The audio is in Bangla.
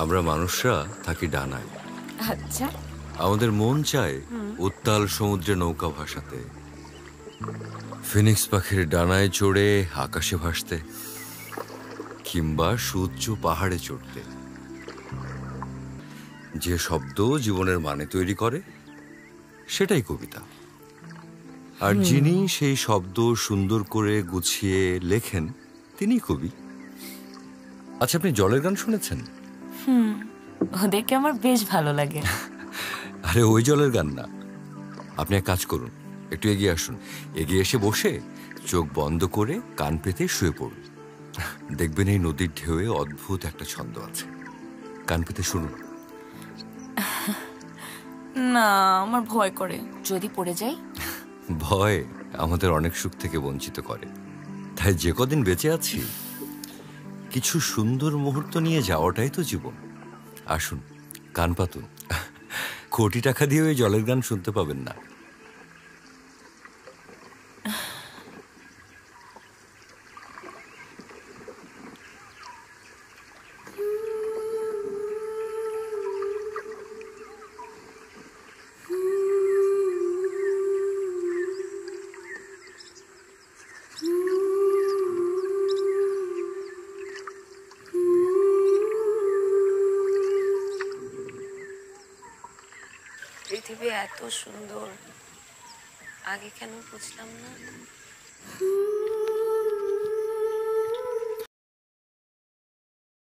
আমরা মানুষরা থাকি ডানায়। আচ্ছা, আমাদের মন চায় উত্তাল সমুদ্রে নৌকা ভাসাতে, ফিনিক্স পাখির ডানায় চড়ে আকাশে ভাসতে, কিংবা সুউচ্চ পাহাড়ে চড়তে। যে শব্দ জীবনের মানে তৈরি করে সেটাই কবিতা। আর যিনি সেই শব্দ সুন্দর করে গুছিয়ে লেখেন তিনিই কবি। আচ্ছা, আপনি জলের গান শুনেছেন? ওদেরকে আমার বেশ ভালো লাগে। আরে ওই জলের গান না, আপনি এক কাজ করুন, একটু এগিয়ে আসুন, এগিয়ে এসে বসে চোখ বন্ধ করে কান পেতে শুয়ে পড়ুন। দেখবেন এই নদীর ঢেউয়ে অদ্ভুত একটা ছন্দ আছে। কান পেতে শুনুন। না, আমার ভয় করে, যদি পড়ে যাই। ভয় আমাদের অনেক সুখ থেকে বঞ্চিত করে। তাই যে কদিন বেঁচে আছি কিছু সুন্দর মুহূর্ত নিয়ে যাওয়াটাই তো জীবন। আসুন, কান পাতুন। কোটি টাকা দিয়ে ওই জলের গান শুনতে পাবেন না। পৃথিবী এত সুন্দর, আগে কেন বুঝলাম না।